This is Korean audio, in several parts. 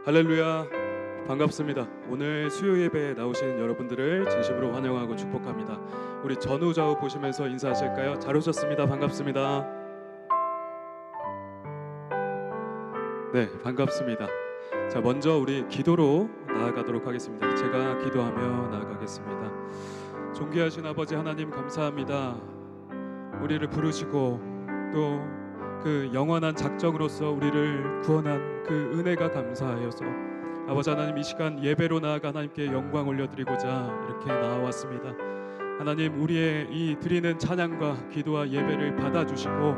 할렐루야, 반갑습니다. 오늘 수요 예배에 나오신 여러분들을 진심으로 환영하고 축복합니다. 우리 전후 좌우 보시면서 인사하실까요? 잘 오셨습니다. 반갑습니다. 네, 반갑습니다. 자, 먼저 우리 기도로 나아가도록 하겠습니다. 제가 기도하며 나아가겠습니다. 존귀하신 아버지 하나님, 감사합니다. 우리를 부르시고 또 그 영원한 작정으로서 우리를 구원한 그 은혜가 감사하여서 아버지 하나님, 이 시간 예배로 나아가 하나님께 영광 올려드리고자 이렇게 나와왔습니다. 하나님, 우리의 이 드리는 찬양과 기도와 예배를 받아주시고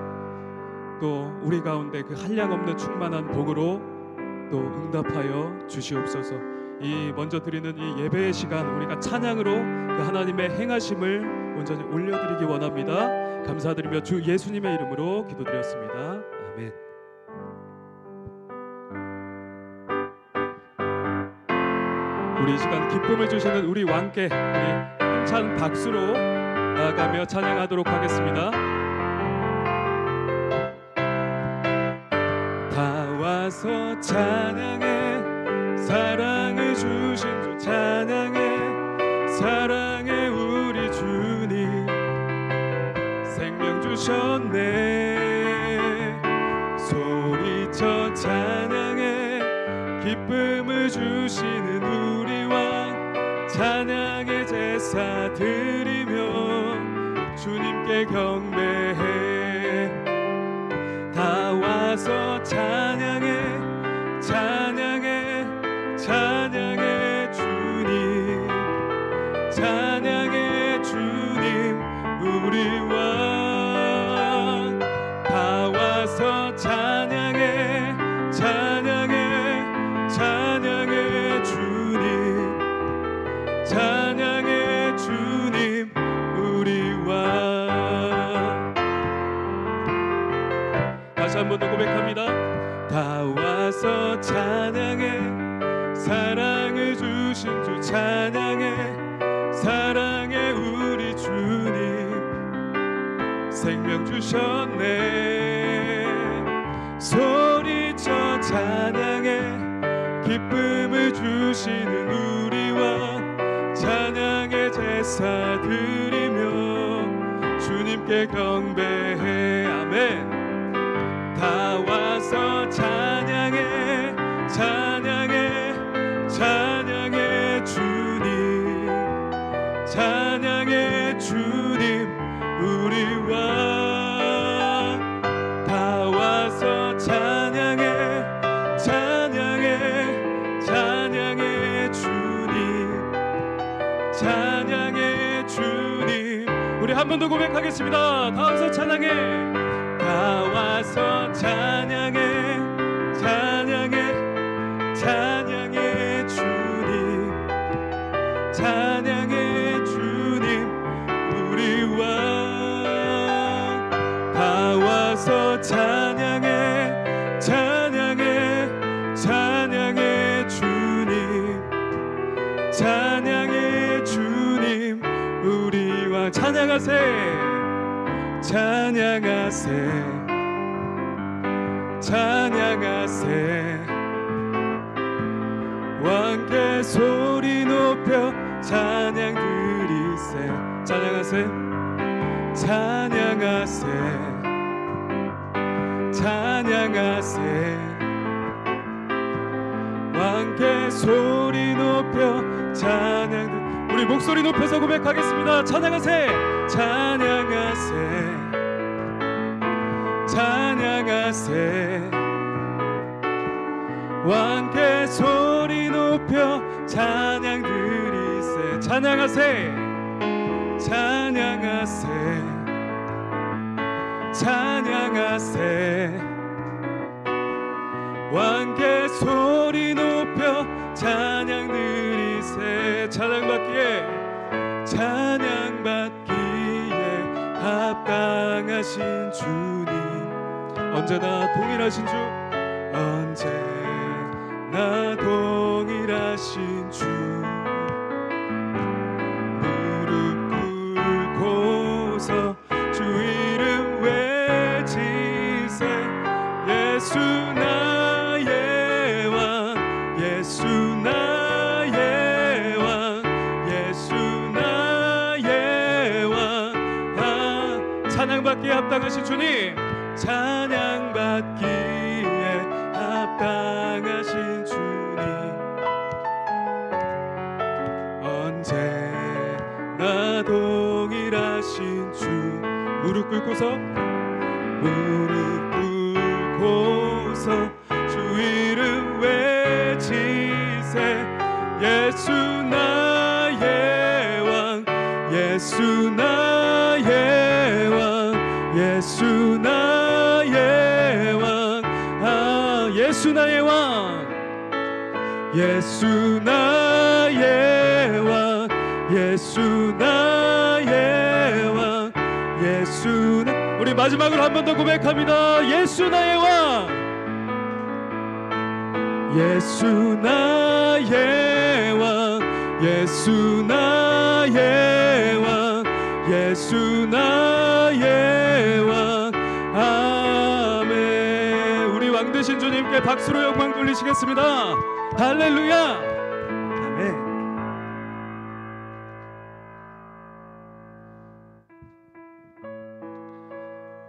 또 우리 가운데 그 한량없는 충만한 복으로 또 응답하여 주시옵소서. 이 먼저 드리는 이 예배의 시간, 우리가 찬양으로 그 하나님의 행하심을 온전히 올려드리기 원합니다. 감사드리며 주 예수님의 이름으로 기도드렸습니다. 아멘. 우리 이 시간 기쁨을 주시는 우리 왕께 우리 힘찬 박수로 나아가며 찬양하도록 하겠습니다. 다 와서 찬양해, 사랑을 주신 주 찬양해, 사랑해 우리 주님, 생명 주셨네. 소리쳐 찬양해, 기쁨을 주시는 우리 왕, 찬양의 제사 드리며 주님께 경배해. 다 와서 찬양해, 찬양해, 찬양해 주님, 찬양해 주님 우리 왕. 다 와서 찬양해, 찬양해, 찬양해 주님, 찬양해 주님 우리 왕. 다시 한 번 더 고백합니다. 다 와서 찬양해, 사랑을 주신 주 찬양해, 사랑해 우리 주님, 생명 주셨네. 소리쳐 찬양해, 기쁨을 주시는 우리 왕, 찬양의 제사 드리며 주님께 경배해. 아멘. 다 와서 찬양해, 찬양해, 찬양해 주님, 찬양해 주님 우리 왕. 다 와서 찬양해, 찬양해, 찬양해 주님, 찬양해 주님. 우리 한 번 더 고백하겠습니다. 다 와서 찬양해, 다 와서 찬양해, 찬양해, 찬양해 주님, 찬양해 주님 우리 왕. 다 와서 찬양해, 찬양해, 찬양해 주님, 찬양해 주님 우리 왕. 찬양하세, 찬양하세, 찬양하세. 왕께 소리 높여 찬양 드리세. 찬양하세, 찬양하세, 찬양하세. 왕께 소리 높여 찬양. 우리 목소리 높여서 고백하겠습니다. 찬양하세, 찬양하세, 찬양하세. 왕께 소리 높여 찬양 드리세. 찬양하세, 찬양하세, 찬양하세. 왕께 소리 높여 찬양 드리세. 찬양받기에, 찬양받기에 합당하신 주님, 언제나 동일하신 주, 언제나 동일하신 주. 무릎 꿇고서 주 이름 외치세. 예수 나의 왕, 찬양받기에 합당하신 주님, 찬양받기에 합당하신 주님, 언제나 동일하신 주. 무릎 꿇고서 주 이름 외치세. 예수 나의 왕, 예수 나의 왕, 예수 나의 왕. 아, 예수 나의 왕, 예수 나의 왕, 예수 나의 왕, 예수 나. 우리 마지막으로 한 번 더 고백합니다. 예수 나의 왕, 예수 나의 왕, 예수 나의 왕, 예수 나의 왕. 아멘. 우리 왕 되신 주님께 박수로 영광 돌리시겠습니다. 할렐루야. 아멘.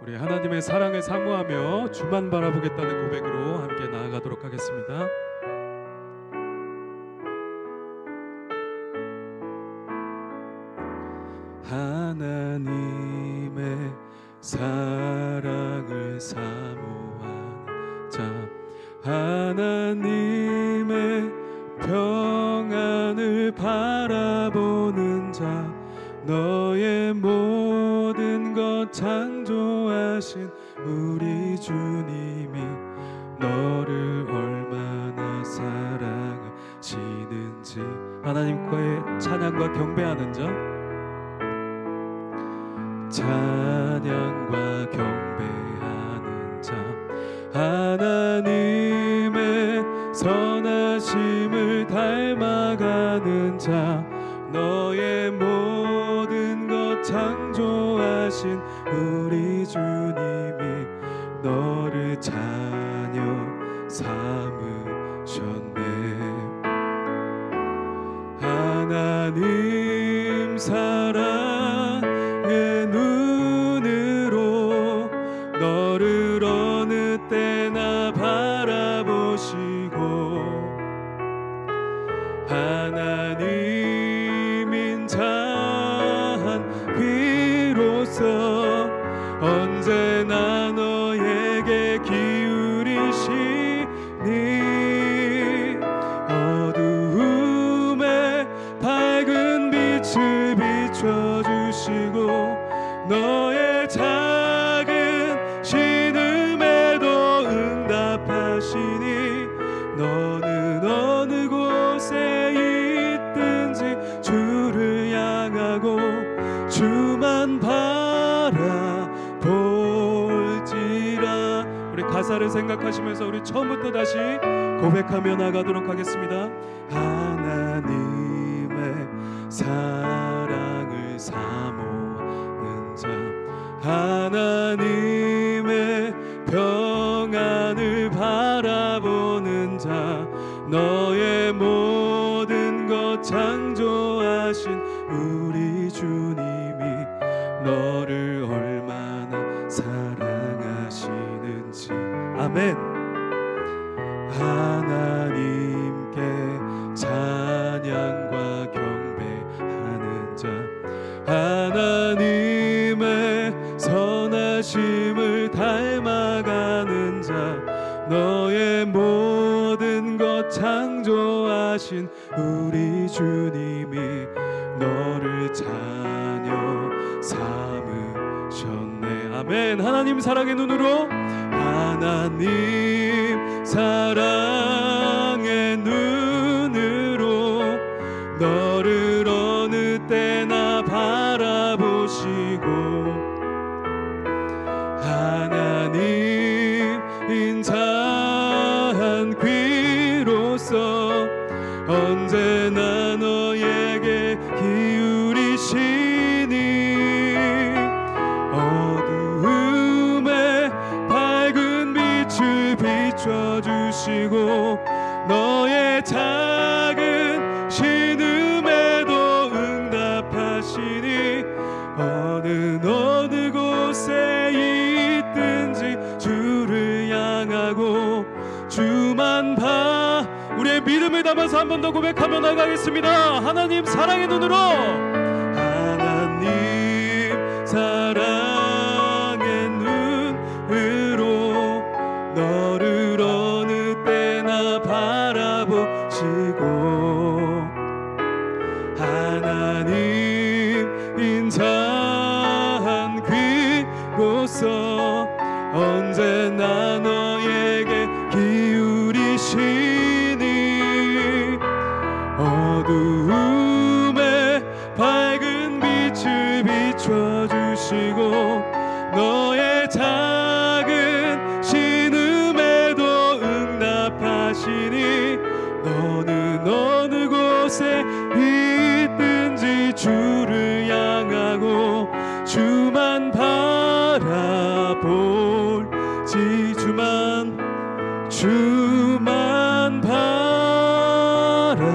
우리 하나님의 사랑을 사모하며 주만 바라보겠다는 고백으로 함께 나아가도록 하겠습니다. 하나님의 사랑을 사모하는 자, 하나님의 평안을 바라보는 자, 너의 모든 것 창조하신 우리 주님이 너를 얼마나 사랑하시는지. 하나님과의 찬양과 경배하는 자, 찬양과 경배하는 자, 하나님의 선하심을 닮아가는 자, 너의 모든 것 창조하신 우리 주님이 너를 자녀 삼으셨네. 하나님 사랑의 눈으로 너를 어느 때나 바라보시고, 하나님인 자한 귀로서 언제나 너에게 기울이시니, 어두움에 밝은 빛을 비춰주시고, 너의 작은 신음에도 응답하시니, 너는 어느 곳에 있든지 주를 향하고 주만 바라볼지라. 우리 가사를 생각하시면서 우리 처음부터 다시 고백하며 나가도록 하겠습니다. 하나님의 사랑을 사모하는 자, 하나님의 평안을 바라보는 자, 너의 모든 것 창조하신 우리 주님이 너를 얼마나 사랑하시는지. 아멘. 하나님께 찬양과 경배하는 자, 하나님의 선하심을 닮아가는 자, 너의 모든 것 창조하신 우리 주님이 너를 자녀 삼으셨네. 아멘. 하나님 사랑의 눈으로, 하나님 사랑의 눈으로 너를 어느 때나 바라보시고, 하나님인 자한 귀로서 언제나 너에게 기울이시니, 어두움에 밝은 빛을 비춰주시고, 너의 작은 신음에도 응답하시니, 어느 담아서 한 번 더 고백하며 나가겠습니다. 하나님 사랑의 눈으로, 하나님 사랑의 눈으로 너를 어느 때나 바라보시고, 하나님 인자한 귀로서 언제나 너에게 기울이시니 어두움에 밝은 빛을 비춰주시고 너의 작은 신음에도 응답하시니 너는 어느 곳에 있든지 주를 향하고 주만 바라볼지, 주만 바라볼지라.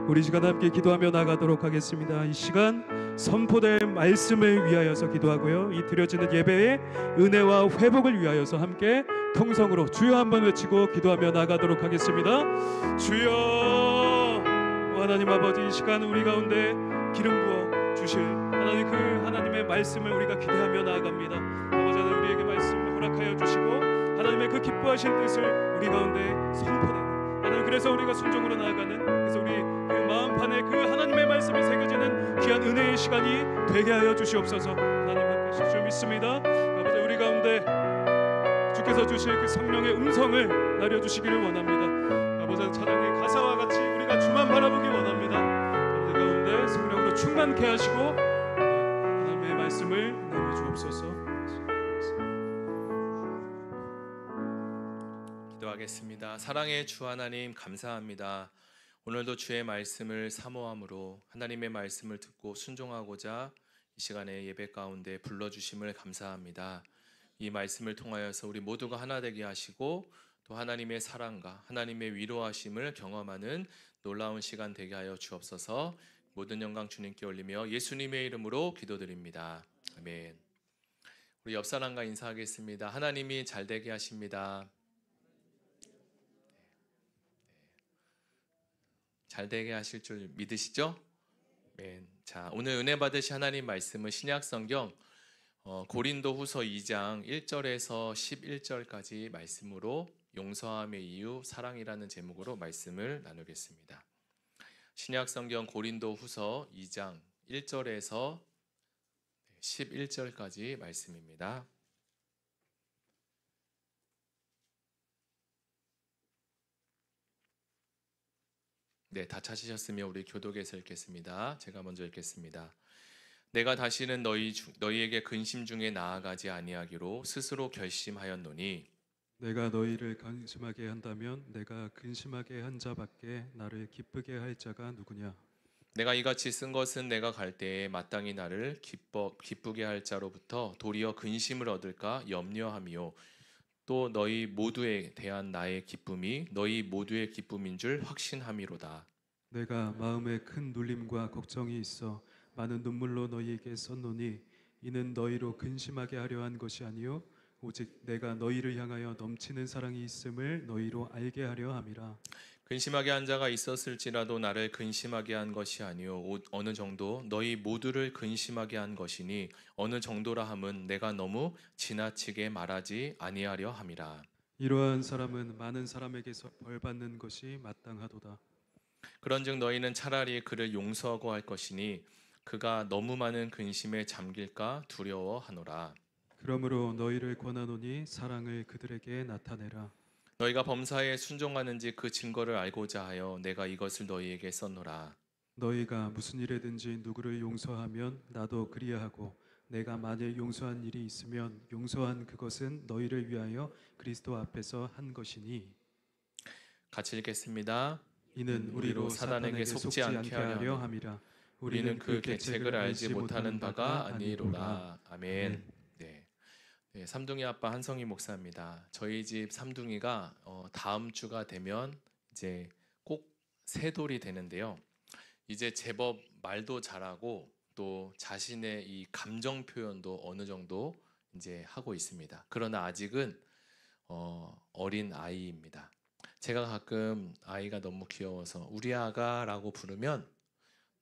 우리 시간 함께 기도하며 나가도록 하겠습니다. 이 시간 선포될 말씀을 위하여서 기도하고요, 이 드려지는 예배의 은혜와 회복을 위하여서 함께 통성으로 주여 한번 외치고 기도하며 나가도록 하겠습니다. 주여, 하나님 아버지, 이 시간 우리 가운데 기름 부어 주실 하나님, 그 하나님의 말씀을 우리가 기대하며 나아갑니다. 아버지 하나님, 우리에게 말씀을 허락하여 주시고 하나님의 그 기뻐하신 뜻을 우리 가운데 선포되는 하나님, 그래서 우리가 순종으로 나아가는, 그래서 우리 그 마음판에 그 하나님의 말씀이 새겨지는 귀한 은혜의 시간이 되게 하여 주시옵소서. 하나님 함께 하실 줄 믿습니다. 아버지, 우리 가운데 주께서 주실 그 성령의 음성을 나려주시기를 원합니다. 아버지, 찬양의 가사와 같이 우리가 주만 바라보기 원합니다. 아버지 가운데 성령으로 충만케 하시고 하나님의 말씀을 나눠주옵소서. 기도하겠습니다. 사랑의 주 하나님, 감사합니다. 오늘도 주의 말씀을 사모함으로 하나님의 말씀을 듣고 순종하고자 이 시간에 예배 가운데 불러주심을 감사합니다. 이 말씀을 통하여서 우리 모두가 하나 되게 하시고 또 하나님의 사랑과 하나님의 위로하심을 경험하는 놀라운 시간 되게 하여 주옵소서. 모든 영광 주님께 올리며 예수님의 이름으로 기도드립니다. 아멘. 우리 옆 사람과 인사하겠습니다. 하나님이 잘 되게 하십니다. 잘 되게 하실 줄 믿으시죠? 아멘. 자, 오늘 은혜 받으신 하나님 말씀은 신약 성경 고린도후서 2장 1절에서 11절까지 말씀으로 용서함의 이유, 사랑이라는 제목으로 말씀을 나누겠습니다. 신약 성경 고린도후서 2장 1절에서 11절까지 말씀입니다. 네, 다 찾으셨으면 우리 교독에서 읽겠습니다. 제가 먼저 읽겠습니다. 내가 다시는 너희에게 근심 중에 나아가지 아니하기로 스스로 결심하였노니, 내가 너희를 근심하게 한다면 내가 근심하게 한 자밖에 나를 기쁘게 할 자가 누구냐? 내가 이같이 쓴 것은 내가 갈 때에 마땅히 나를 기쁘게 할 자로부터 도리어 근심을 얻을까 염려함이요, 또 너희 모두에 대한 나의 기쁨이 너희 모두의 기쁨인 줄 확신함이로다. 내가 마음에 큰 눌림과 걱정이 있어 많은 눈물로 너희에게 썼노니 이는 너희로 근심하게 하려 한 것이 아니요 오직 내가 너희를 향하여 넘치는 사랑이 있음을 너희로 알게 하려 함이라. 근심하게 한 자가 있었을지라도 나를 근심하게 한 것이 아니요 어느 정도 너희 모두를 근심하게 한 것이니 어느 정도라 함은 내가 너무 지나치게 말하지 아니하려 함이라. 이러한 사람은 많은 사람에게서 벌 받는 것이 마땅하도다. 그런즉 너희는 차라리 그를 용서하고 할 것이니 그가 너무 많은 근심에 잠길까 두려워하노라. 그러므로 너희를 권하노니 사랑을 그들에게 나타내라. 너희가 범사에 순종하는지 그 증거를 알고자 하여 내가 이것을 너희에게 썼노라. 너희가 무슨 일에든지 누구를 용서하면 나도 그리하고 내가 만일 용서한 일이 있으면 용서한 그것은 너희를 위하여 그리스도 앞에서 한 것이니. 같이 읽겠습니다. 이는 우리로 사단에게 속지 않게 하려 함이라. 우리는 그 계책을 알지 못하는 바가 아니로라. 아멘. 네, 삼둥이 아빠 한성희 목사입니다. 저희 집 삼둥이가 다음 주가 되면 이제 꼭 새 돌이 되는데요. 이제 제법 말도 잘하고 또 자신의 이 감정 표현도 어느 정도 이제 하고 있습니다. 그러나 아직은 어린 아이입니다. 제가 가끔 아이가 너무 귀여워서 우리 아가라고 부르면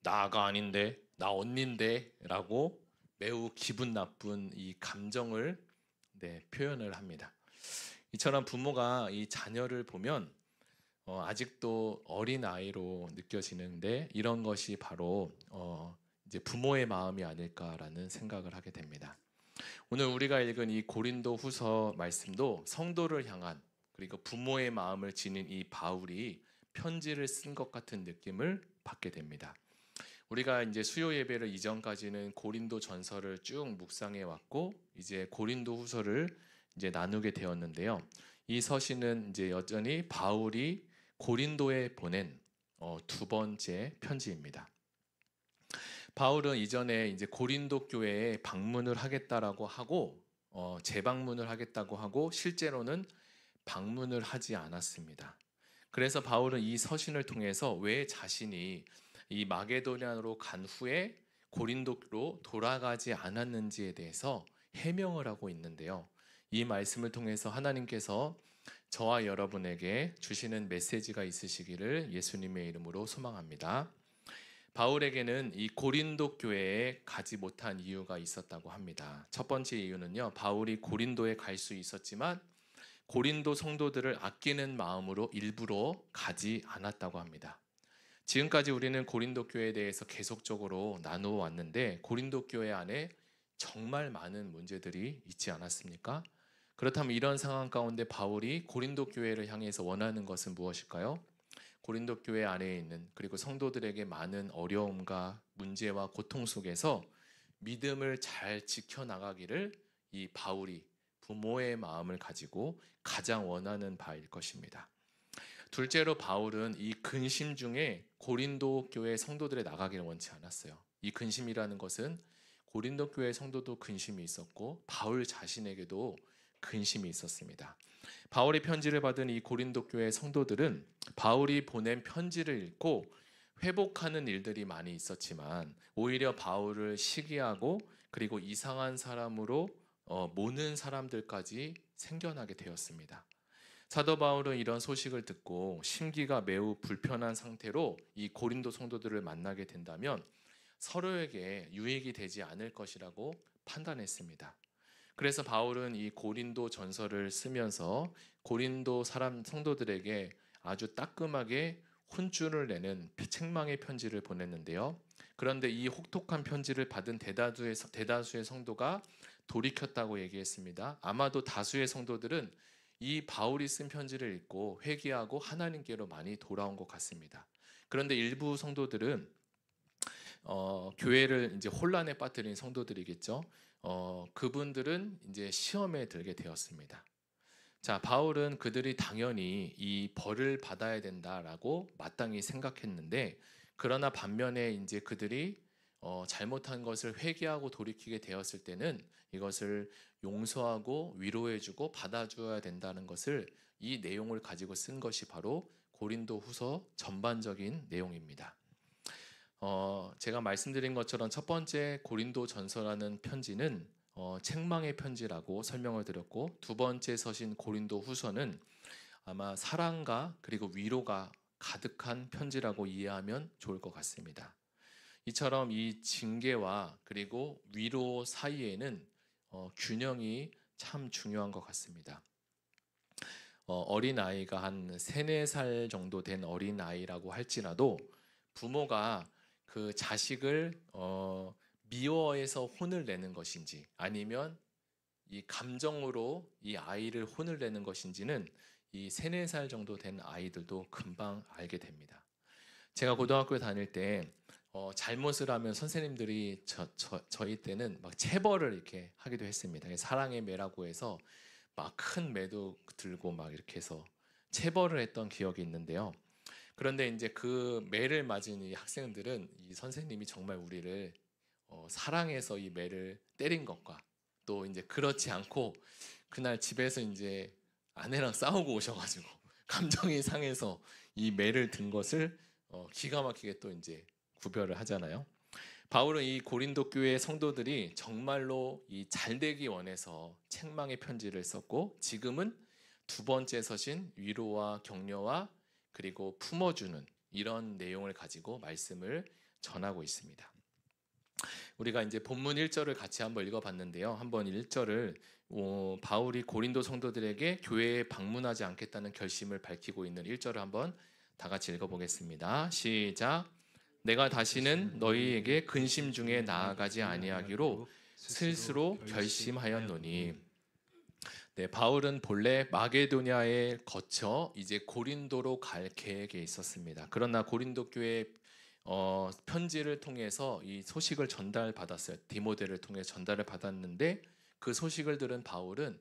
나 아가 아닌데, 나 언닌데 라고 매우 기분 나쁜 이 감정을 표현을 합니다. 이처럼 부모가 이 자녀를 보면 아직도 어린 아이로 느껴지는데 이런 것이 바로 이제 부모의 마음이 아닐까라는 생각을 하게 됩니다. 오늘 우리가 읽은 이 고린도후서 말씀도 성도를 향한 그리고 부모의 마음을 지닌 이 바울이 편지를 쓴 것 같은 느낌을 받게 됩니다. 우리가 이제 수요 예배를 이전까지는 고린도 전서를 쭉 묵상해 왔고 이제 고린도 후서를 이제 나누게 되었는데요. 이 서신은 이제 여전히 바울이 고린도에 보낸 두 번째 편지입니다. 바울은 이전에 이제 고린도 교회에 방문을 하겠다라고 하고 재방문을 하겠다고 하고 실제로는 방문을 하지 않았습니다. 그래서 바울은 이 서신을 통해서 왜 자신이 이 마게도냐로 간 후에 고린도로 돌아가지 않았는지에 대해서 해명을 하고 있는데요. 이 말씀을 통해서 하나님께서 저와 여러분에게 주시는 메시지가 있으시기를 예수님의 이름으로 소망합니다. 바울에게는 이 고린도 교회에 가지 못한 이유가 있었다고 합니다. 첫 번째 이유는요, 바울이 고린도에 갈 수 있었지만 고린도 성도들을 아끼는 마음으로 일부러 가지 않았다고 합니다. 지금까지 우리는 고린도 교회에 대해서 계속적으로 나누어 왔는데 고린도 교회 안에 정말 많은 문제들이 있지 않았습니까? 그렇다면 이런 상황 가운데 바울이 고린도 교회를 향해서 원하는 것은 무엇일까요? 고린도 교회 안에 있는 그리고 성도들에게 많은 어려움과 문제와 고통 속에서 믿음을 잘 지켜나가기를 이 바울이 부모의 마음을 가지고 가장 원하는 바일 것입니다. 둘째로 바울은 이 근심 중에 고린도 교회 성도들에 나가기를 원치 않았어요. 이 근심이라는 것은 고린도 교회 성도도 근심이 있었고 바울 자신에게도 근심이 있었습니다. 바울의 편지를 받은 이 고린도 교회 성도들은 바울이 보낸 편지를 읽고 회복하는 일들이 많이 있었지만 오히려 바울을 시기하고 그리고 이상한 사람으로 모는 사람들까지 생겨나게 되었습니다. 사도 바울은 이런 소식을 듣고 심기가 매우 불편한 상태로 이 고린도 성도들을 만나게 된다면 서로에게 유익이 되지 않을 것이라고 판단했습니다. 그래서 바울은 이 고린도 전서를 쓰면서 고린도 사람 성도들에게 아주 따끔하게 혼쭐을 내는 책망의 편지를 보냈는데요. 그런데 이 혹독한 편지를 받은 대다수의 성도가 돌이켰다고 얘기했습니다. 아마도 다수의 성도들은 이 바울이 쓴 편지를 읽고 회개하고 하나님께로 많이 돌아온 것 같습니다. 그런데 일부 성도들은 교회를 이제 혼란에 빠뜨린 성도들이겠죠. 그분들은 이제 시험에 들게 되었습니다. 자, 바울은 그들이 당연히 이 벌을 받아야 된다라고 마땅히 생각했는데, 그러나 반면에 이제 그들이 잘못한 것을 회개하고 돌이키게 되었을 때는 이것을 용서하고 위로해주고 받아줘야 된다는 것을 이 내용을 가지고 쓴 것이 바로 고린도후서 전반적인 내용입니다. 제가 말씀드린 것처럼 첫 번째 고린도전서라는 편지는 책망의 편지라고 설명을 드렸고, 두 번째 서신 고린도후서는 아마 사랑과 그리고 위로가 가득한 편지라고 이해하면 좋을 것 같습니다. 이처럼 이 징계와 그리고 위로 사이에는 균형이 참 중요한 것 같습니다. 어린아이가 한 3, 4살 정도 된 어린아이라고 할지라도 부모가 그 자식을 미워해서 혼을 내는 것인지 아니면 이 감정으로 이 아이를 혼을 내는 것인지는 이 3, 4살 정도 된 아이들도 금방 알게 됩니다. 제가 고등학교에 다닐 때 잘못을 하면 선생님들이 저희 때는 막 체벌을 이렇게 하기도 했습니다. 사랑의 매라고 해서 막 큰 매도 들고 막 이렇게 해서 체벌을 했던 기억이 있는데요. 그런데 이제 그 매를 맞은 이 학생들은 이 선생님이 정말 우리를 사랑해서 이 매를 때린 것과 또 이제 그렇지 않고 그날 집에서 이제 아내랑 싸우고 오셔가지고 감정이 상해서 이 매를 든 것을 기가 막히게 또 이제 구별을 하잖아요. 바울은 이 고린도 교회 성도들이 정말로 이 잘되기 원해서 책망의 편지를 썼고, 지금은 두 번째 서신 위로와 격려와 그리고 품어주는 이런 내용을 가지고 말씀을 전하고 있습니다. 우리가 이제 본문 1절을 같이 한번 읽어봤는데요. 한번 1절을 바울이 고린도 성도들에게 교회에 방문하지 않겠다는 결심을 밝히고 있는 1절을 한번 다 같이 읽어보겠습니다. 시작. 내가 다시는 너희에게 근심 중에 나아가지 아니하기로 스스로 결심하였노니. 네, 바울은 본래 마게도냐에 거쳐 이제 고린도로 갈 계획에 있었습니다. 그러나 고린도 교회 편지를 통해서 이 소식을 전달받았어요. 디모데를 통해 전달을 받았는데 그 소식을 들은 바울은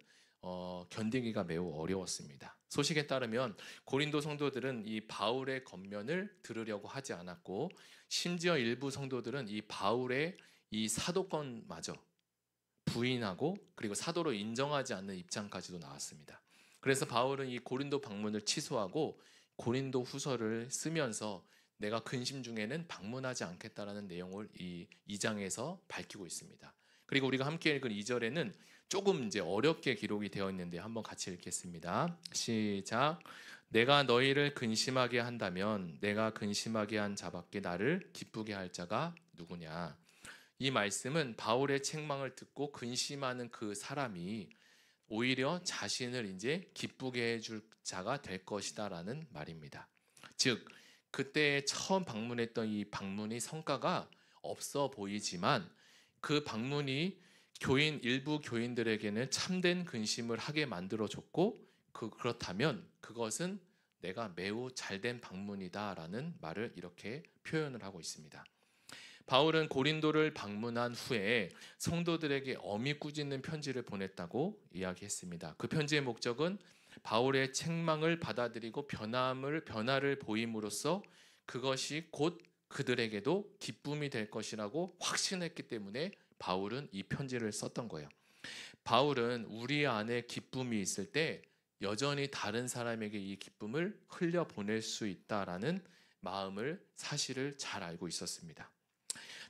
견디기가 매우 어려웠습니다. 소식에 따르면 고린도 성도들은 이 바울의 겉면을 들으려고 하지 않았고, 심지어 일부 성도들은 이 바울의 이 사도권마저 부인하고 그리고 사도로 인정하지 않는 입장까지도 나왔습니다. 그래서 바울은 이 고린도 방문을 취소하고 고린도 후서를 쓰면서 내가 근심 중에는 방문하지 않겠다라는 내용을 이 2장에서 밝히고 있습니다. 그리고 우리가 함께 읽은 2절에는 조금 이제 어렵게 기록이 되어 있는데 한번 같이 읽겠습니다. 시작. 내가 너희를 근심하게 한다면 내가 근심하게 한 자밖에 나를 기쁘게 할 자가 누구냐. 이 말씀은 바울의 책망을 듣고 근심하는 그 사람이 오히려 자신을 이제 기쁘게 해줄 자가 될 것이다라는 말입니다. 즉 그때 처음 방문했던 이 방문이 성과가 없어 보이지만 그 방문이 일부 교인들에게는 참된 근심을 하게 만들어줬고, 그렇다면 그것은 내가 매우 잘된 방문이다라는 말을 이렇게 표현을 하고 있습니다. 바울은 고린도를 방문한 후에 성도들에게 어미 꾸짖는 편지를 보냈다고 이야기했습니다. 그 편지의 목적은 바울의 책망을 받아들이고 변화를 보임으로써 그것이 곧 그들에게도 기쁨이 될 것이라고 확신했기 때문에 바울은 이 편지를 썼던 거예요. 바울은 우리 안에 기쁨이 있을 때 여전히 다른 사람에게 이 기쁨을 흘려보낼 수 있다라는 사실을 잘 알고 있었습니다.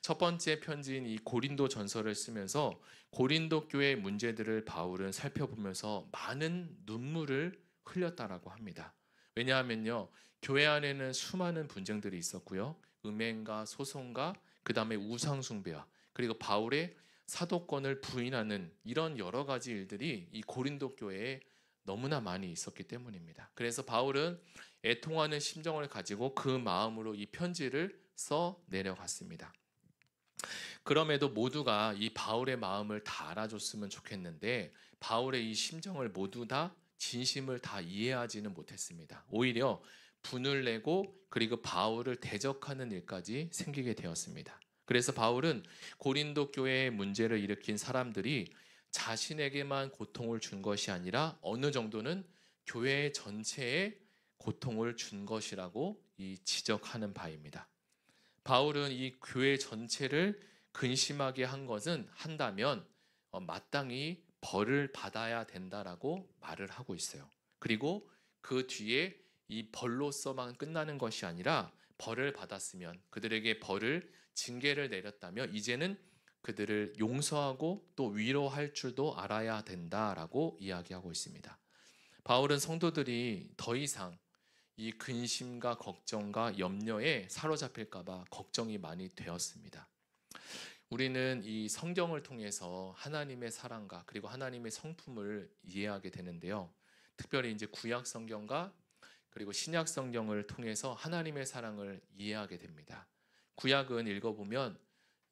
첫 번째 편지인 이 고린도 전서를 쓰면서 고린도 교회의 문제들을 바울은 살펴보면서 많은 눈물을 흘렸다라고 합니다. 왜냐하면요, 교회 안에는 수많은 분쟁들이 있었고요, 음행과 소송과 그 다음에 우상 숭배와 그리고 바울의 사도권을 부인하는 이런 여러 가지 일들이 이 고린도 교회에 너무나 많이 있었기 때문입니다. 그래서 바울은 애통하는 심정을 가지고 그 마음으로 이 편지를 써 내려갔습니다. 그럼에도 모두가 이 바울의 마음을 다 알아줬으면 좋겠는데 바울의 이 심정을 모두 다 진심을 다 이해하지는 못했습니다. 오히려 분을 내고 그리고 바울을 대적하는 일까지 생기게 되었습니다. 그래서 바울은 고린도 교회의 문제를 일으킨 사람들이 자신에게만 고통을 준 것이 아니라 어느 정도는 교회 전체에 고통을 준 것이라고 지적하는 바입니다. 바울은 이 교회 전체를 근심하게 한다면 마땅히 벌을 받아야 된다라고 말을 하고 있어요. 그리고 그 뒤에 이 벌로서만 끝나는 것이 아니라 벌을 받았으면, 그들에게 징계를 내렸다면 이제는 그들을 용서하고 또 위로할 줄도 알아야 된다라고 이야기하고 있습니다. 바울은 성도들이 더 이상 이 근심과 걱정과 염려에 사로잡힐까봐 걱정이 많이 되었습니다. 우리는 이 성경을 통해서 하나님의 사랑과 그리고 하나님의 성품을 이해하게 되는데요. 특별히 이제 구약 성경과 그리고 신약 성경을 통해서 하나님의 사랑을 이해하게 됩니다. 구약은 읽어보면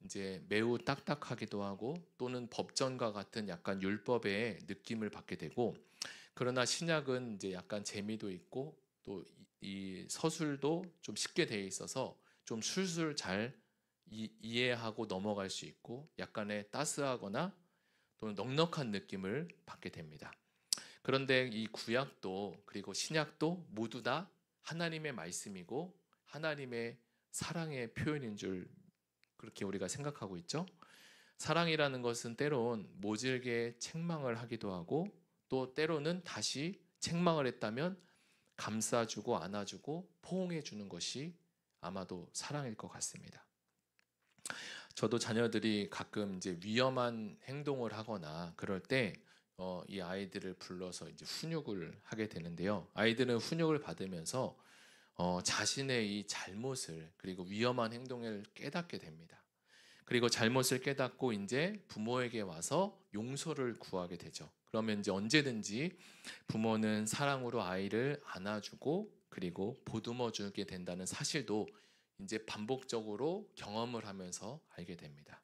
이제 매우 딱딱하기도 하고 또는 법전과 같은 약간 율법의 느낌을 받게 되고, 그러나 신약은 이제 약간 재미도 있고 또 이 서술도 좀 쉽게 되어 있어서 좀 술술 잘 이해하고 넘어갈 수 있고 약간의 따스하거나 또는 넉넉한 느낌을 받게 됩니다. 그런데 이 구약도 그리고 신약도 모두 다 하나님의 말씀이고 하나님의 사랑의 표현인 줄 그렇게 우리가 생각하고 있죠. 사랑이라는 것은 때론 모질게 책망을 하기도 하고 또 때로는 다시 책망을 했다면 감싸주고 안아주고 포옹해 주는 것이 아마도 사랑일 것 같습니다. 저도 자녀들이 가끔 이제 위험한 행동을 하거나 그럴 때 이 아이들을 불러서 이제 훈육을 하게 되는데요. 아이들은 훈육을 받으면서 자신의 이 잘못을 그리고 위험한 행동을 깨닫게 됩니다. 그리고 잘못을 깨닫고 이제 부모에게 와서 용서를 구하게 되죠. 그러면 이제 언제든지 부모는 사랑으로 아이를 안아주고 그리고 보듬어 주게 된다는 사실도 이제 반복적으로 경험을 하면서 알게 됩니다.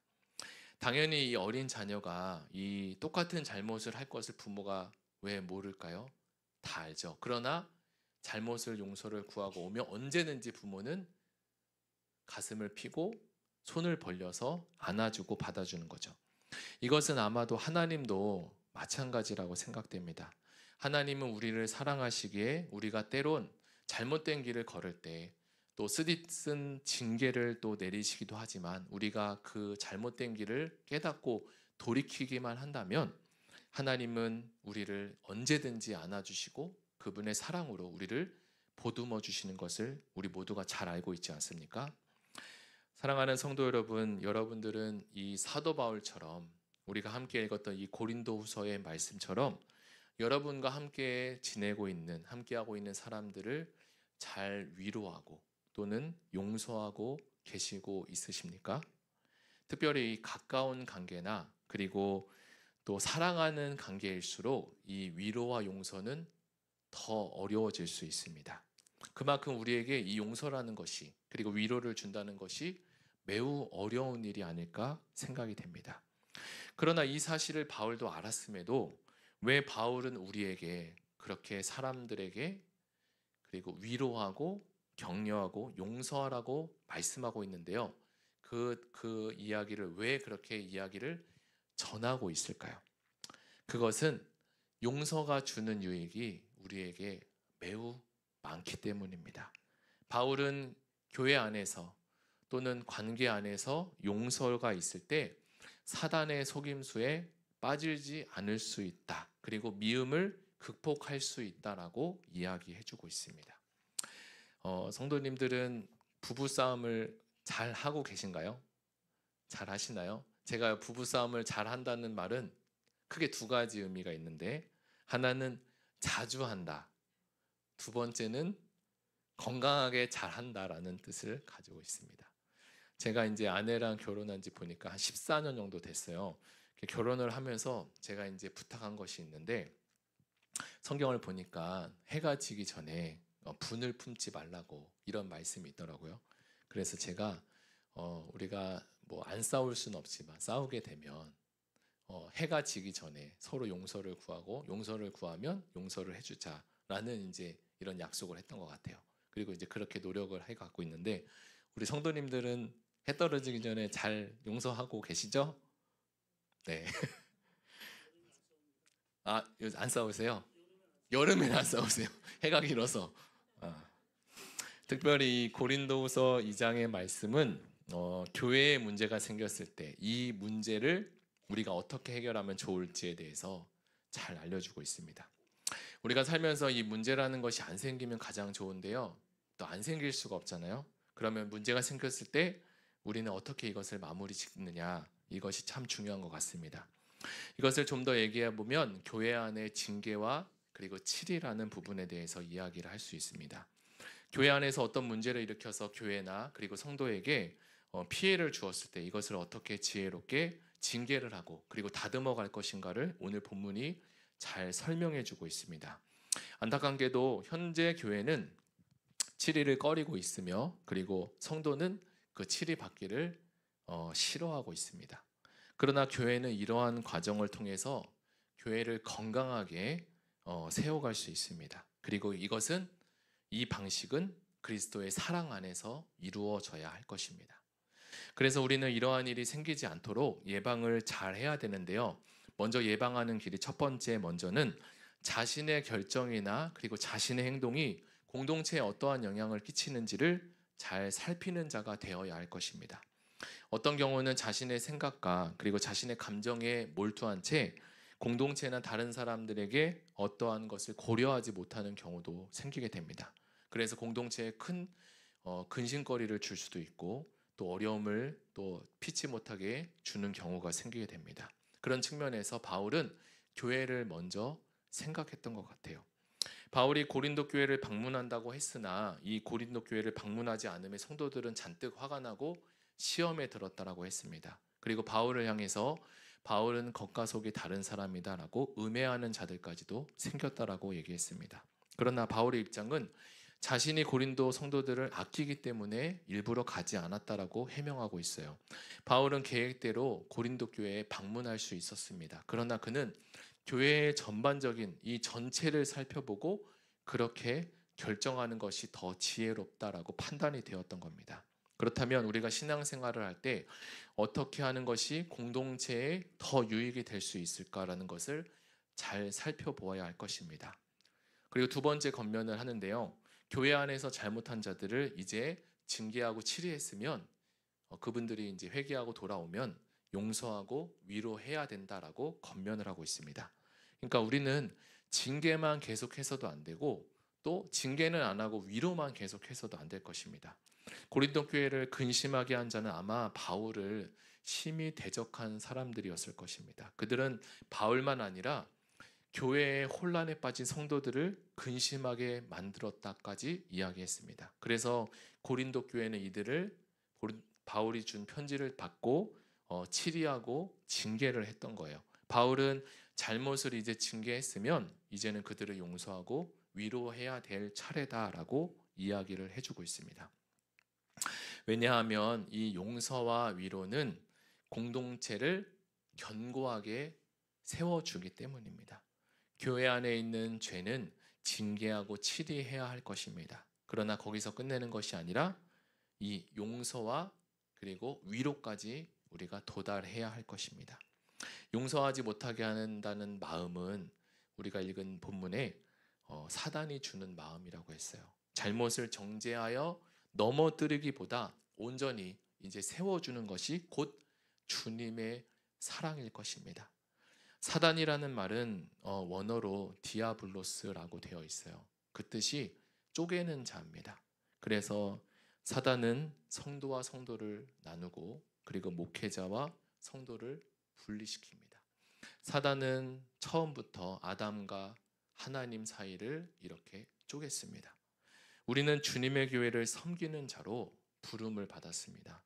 당연히 이 어린 자녀가 이 똑같은 잘못을 할 것을 부모가 왜 모를까요? 다 알죠. 그러나 잘못을 용서를 구하고 오면 언제든지 부모는 가슴을 펴고 손을 벌려서 안아주고 받아주는 거죠. 이것은 아마도 하나님도 마찬가지라고 생각됩니다. 하나님은 우리를 사랑하시기에 우리가 때론 잘못된 길을 걸을 때 또 쓰디쓴 징계를 또 내리시기도 하지만 우리가 그 잘못된 길을 깨닫고 돌이키기만 한다면 하나님은 우리를 언제든지 안아주시고 그분의 사랑으로 우리를 보듬어 주시는 것을 우리 모두가 잘 알고 있지 않습니까? 사랑하는 성도 여러분, 여러분들은 이 사도 바울처럼 우리가 함께 읽었던 이 고린도후서의 말씀처럼 여러분과 함께 지내고 있는, 함께하고 있는 사람들을 잘 위로하고 또는 용서하고 계시고 있으십니까? 특별히 이 가까운 관계나 그리고 또 사랑하는 관계일수록 이 위로와 용서는 더 어려워질 수 있습니다. 그만큼 우리에게 이 용서라는 것이 그리고 위로를 준다는 것이 매우 어려운 일이 아닐까 생각이 됩니다. 그러나 이 사실을 바울도 알았음에도 왜 바울은 우리에게 그렇게 사람들에게 그리고 위로하고 격려하고 용서하라고 말씀하고 있는데요. 그 이야기를 왜 그렇게 이야기를 전하고 있을까요? 그것은 용서가 주는 유익이 우리에게 매우 많기 때문입니다. 바울은 교회 안에서 또는 관계 안에서 용서가 있을 때 사단의 속임수에 빠지지 않을 수 있다. 그리고 미움을 극복할 수 있다라고 이야기해주고 있습니다. 성도님들은 부부싸움을 잘 하고 계신가요? 잘 하시나요? 제가 부부싸움을 잘 한다는 말은 크게 두 가지 의미가 있는데 하나는 자주 한다. 두 번째는 건강하게 잘 한다라는 뜻을 가지고 있습니다. 제가 이제 아내랑 결혼한 지 보니까 한 14년 정도 됐어요. 결혼을 하면서 제가 이제 부탁한 것이 있는데 성경을 보니까 해가 지기 전에 분을 품지 말라고 이런 말씀이 있더라고요. 그래서 제가 우리가 뭐 안 싸울 수는 없지만 싸우게 되면 해가 지기 전에 서로 용서를 구하고 용서를 구하면 용서를 해주자라는 이제 이런 약속을 했던 것 같아요. 그리고 이제 그렇게 노력을 해 갖고 있는데 우리 성도님들은 해 떨어지기 전에 잘 용서하고 계시죠? 네. 아, 안 싸우세요? 여름에는 안 싸우세요. 해가 길어서. 특별히 고린도후서 2장의 말씀은 교회에 문제가 생겼을 때 이 문제를 우리가 어떻게 해결하면 좋을지에 대해서 잘 알려주고 있습니다. 우리가 살면서 이 문제라는 것이 안 생기면 가장 좋은데요. 또 안 생길 수가 없잖아요. 그러면 문제가 생겼을 때 우리는 어떻게 이것을 마무리 짓느냐 이것이 참 중요한 것 같습니다. 이것을 좀 더 얘기해 보면 교회 안의 징계와 그리고 칠이라는 부분에 대해서 이야기를 할 수 있습니다. 교회 안에서 어떤 문제를 일으켜서 교회나 그리고 성도에게 피해를 주었을 때 이것을 어떻게 지혜롭게 징계를 하고 그리고 다듬어 갈 것인가를 오늘 본문이 잘 설명해 주고 있습니다. 안타깝게도 현재 교회는 치리를 꺼리고 있으며 그리고 성도는 그 치리 받기를 싫어하고 있습니다. 그러나 교회는 이러한 과정을 통해서 교회를 건강하게 세워갈 수 있습니다. 그리고 이 방식은 그리스도의 사랑 안에서 이루어져야 할 것입니다. 그래서 우리는 이러한 일이 생기지 않도록 예방을 잘 해야 되는데요. 먼저 예방하는 길이 첫 번째 먼저는 자신의 결정이나 그리고 자신의 행동이 공동체에 어떠한 영향을 끼치는지를 잘 살피는 자가 되어야 할 것입니다. 어떤 경우는 자신의 생각과 그리고 자신의 감정에 몰두한 채 공동체나 다른 사람들에게 어떠한 것을 고려하지 못하는 경우도 생기게 됩니다. 그래서 공동체에 큰 근심거리를 줄 수도 있고 또 어려움을 또 피치 못하게 주는 경우가 생기게 됩니다. 그런 측면에서 바울은 교회를 먼저 생각했던 것 같아요. 바울이 고린도 교회를 방문한다고 했으나 이 고린도 교회를 방문하지 않음에 성도들은 잔뜩 화가 나고 시험에 들었다라고 했습니다. 그리고 바울을 향해서 바울은 겉과 속이 다른 사람이다라고 음해하는 자들까지도 생겼다라고 얘기했습니다. 그러나 바울의 입장은 자신이 고린도 성도들을 아끼기 때문에 일부러 가지 않았다라고 해명하고 있어요. 바울은 계획대로 고린도 교회에 방문할 수 있었습니다. 그러나 그는 교회의 전반적인 이 전체를 살펴보고 그렇게 결정하는 것이 더 지혜롭다라고 판단이 되었던 겁니다. 그렇다면 우리가 신앙생활을 할 때 어떻게 하는 것이 공동체에 더 유익이 될 수 있을까라는 것을 잘 살펴보아야 할 것입니다. 그리고 두 번째 권면을 하는데요. 교회 안에서 잘못한 자들을 이제 징계하고 치리했으면 그분들이 이제 회개하고 돌아오면 용서하고 위로해야 된다라고 권면을 하고 있습니다. 그러니까 우리는 징계만 계속해서도 안 되고 또 징계는 안 하고 위로만 계속해서도 안 될 것입니다. 고린도 교회를 근심하게 한 자는 아마 바울을 심히 대적한 사람들이었을 것입니다. 그들은 바울만 아니라 교회의 혼란에 빠진 성도들을 근심하게 만들었다까지 이야기했습니다. 그래서 고린도 교회는 이들을 바울이 준 편지를 받고 치리하고 징계를 했던 거예요. 바울은 잘못을 이제 징계했으면 이제는 그들을 용서하고 위로해야 될 차례다라고 이야기를 해주고 있습니다. 왜냐하면 이 용서와 위로는 공동체를 견고하게 세워주기 때문입니다. 교회 안에 있는 죄는 징계하고 치리해야 할 것입니다. 그러나 거기서 끝내는 것이 아니라 이 용서와 그리고 위로까지 우리가 도달해야 할 것입니다. 용서하지 못하게 한다는 마음은 우리가 읽은 본문에 사단이 주는 마음이라고 했어요. 잘못을 정죄하여 넘어뜨리기보다 온전히 이제 세워주는 것이 곧 주님의 사랑일 것입니다. 사단이라는 말은 원어로 디아블로스라고 되어 있어요. 그 뜻이 쪼개는 자입니다. 그래서 사단은 성도와 성도를 나누고 그리고 목회자와 성도를 분리시킵니다. 사단은 처음부터 아담과 하나님 사이를 이렇게 쪼갰습니다. 우리는 주님의 교회를 섬기는 자로 부름을 받았습니다.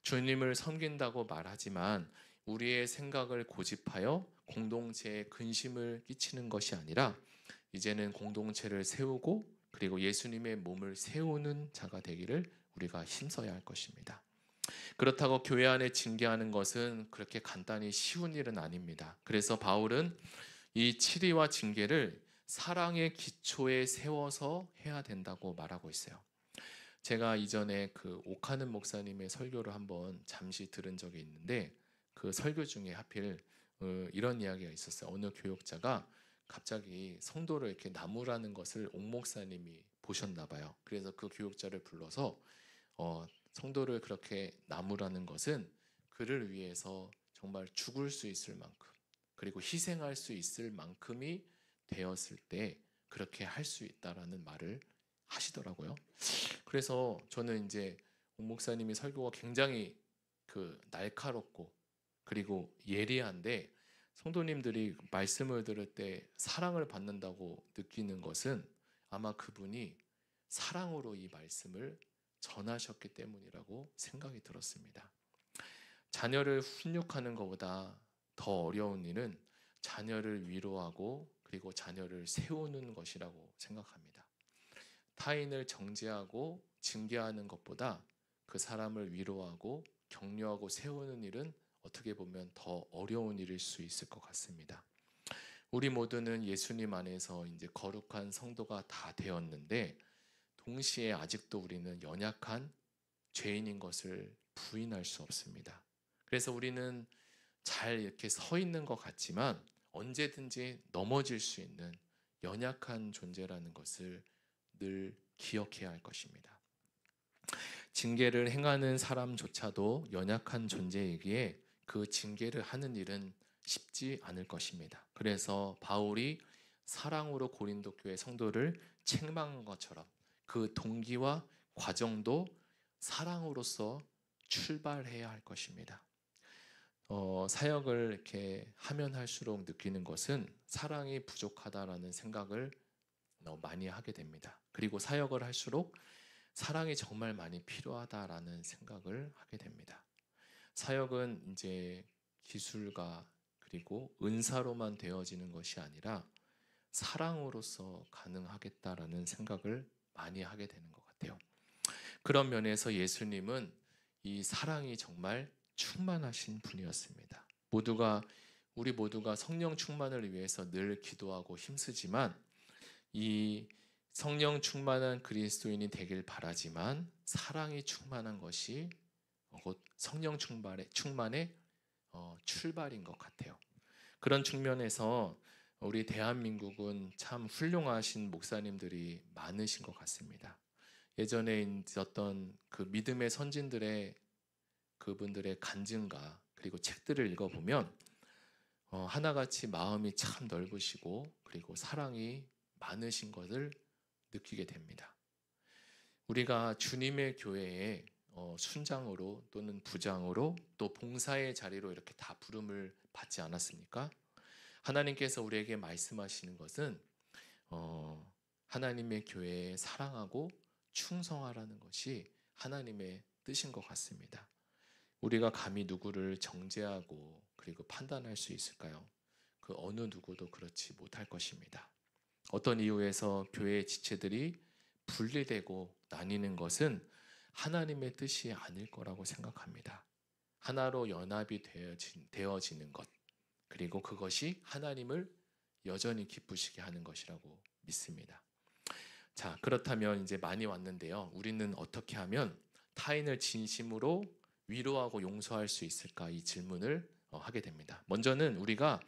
주님을 섬긴다고 말하지만 우리의 생각을 고집하여 공동체에 근심을 끼치는 것이 아니라 이제는 공동체를 세우고 그리고 예수님의 몸을 세우는 자가 되기를 우리가 힘써야 할 것입니다. 그렇다고 교회 안에 징계하는 것은 그렇게 간단히 쉬운 일은 아닙니다. 그래서 바울은 이 치리와 징계를 사랑의 기초에 세워서 해야 된다고 말하고 있어요. 제가 이전에 그 옥하는 목사님의 설교를 한번 잠시 들은 적이 있는데 그 설교 중에 하필 이런 이야기가 있었어요. 어느 교역자가 갑자기 성도를 이렇게 나무라는 것을 옥 목사님이 보셨나 봐요. 그래서 그 교역자를 불러서 성도를 그렇게 나무라는 것은 그를 위해서 정말 죽을 수 있을 만큼 그리고 희생할 수 있을 만큼이 되었을 때 그렇게 할 수 있다라는 말을 하시더라고요. 그래서 저는 이제 옥 목사님이 설교가 굉장히 날카롭고 그리고 예리한데 성도님들이 말씀을 들을 때 사랑을 받는다고 느끼는 것은 아마 그분이 사랑으로 이 말씀을 전하셨기 때문이라고 생각이 들었습니다. 자녀를 훈육하는 것보다 더 어려운 일은 자녀를 위로하고 그리고 자녀를 세우는 것이라고 생각합니다. 타인을 정죄하고 징계하는 것보다 그 사람을 위로하고 격려하고 세우는 일은 어떻게 보면 더 어려운 일일 수 있을 것 같습니다. 우리 모두는 예수님 안에서 이제 거룩한 성도가 다 되었는데 동시에 아직도 우리는 연약한 죄인인 것을 부인할 수 없습니다. 그래서 우리는 잘 이렇게 서 있는 것 같지만 언제든지 넘어질 수 있는 연약한 존재라는 것을 늘 기억해야 할 것입니다. 징계를 행하는 사람조차도 연약한 존재이기에 그 징계를 하는 일은 쉽지 않을 것입니다. 그래서 바울이 사랑으로 고린도 교회 성도를 책망한 것처럼 그 동기와 과정도 사랑으로서 출발해야 할 것입니다. 사역을 이렇게 하면 할수록 느끼는 것은 사랑이 부족하다라는 생각을 많이 하게 됩니다. 그리고 사역을 할수록 사랑이 정말 많이 필요하다라는 생각을 하게 됩니다. 사역은 이제 기술과 그리고 은사로만 되어지는 것이 아니라 사랑으로서 가능하겠다라는 생각을 많이 하게 되는 것 같아요. 그런 면에서 예수님은 이 사랑이 정말 충만하신 분이었습니다. 우리 모두가 성령 충만을 위해서 늘 기도하고 힘쓰지만 이 성령 충만한 그리스도인이 되길 바라지만 사랑이 충만한 것이 곧 성령 충만의 출발인 것 같아요. 그런 측면에서 우리 대한민국은 참 훌륭하신 목사님들이 많으신 것 같습니다. 예전에 있었던 그 믿음의 선진들의 그분들의 간증과 그리고 책들을 읽어보면 하나같이 마음이 참 넓으시고 그리고 사랑이 많으신 것을 느끼게 됩니다. 우리가 주님의 교회에 순장으로 또는 부장으로 또 봉사의 자리로 이렇게 다 부름을 받지 않았습니까? 하나님께서 우리에게 말씀하시는 것은 하나님의 교회에 사랑하고 충성하라는 것이 하나님의 뜻인 것 같습니다. 우리가 감히 누구를 정죄하고 그리고 판단할 수 있을까요? 그 어느 누구도 그렇지 못할 것입니다. 어떤 이유에서 교회의 지체들이 분리되고 나뉘는 것은 하나님의 뜻이 아닐 거라고 생각합니다. 하나로 연합이 되어지는 것, 그리고 그것이 하나님을 여전히 기쁘시게 하는 것이라고 믿습니다. 자, 그렇다면 이제 많이 왔는데요. 우리는 어떻게 하면 타인을 진심으로 위로하고 용서할 수 있을까? 이 질문을 하게 됩니다. 먼저는 우리가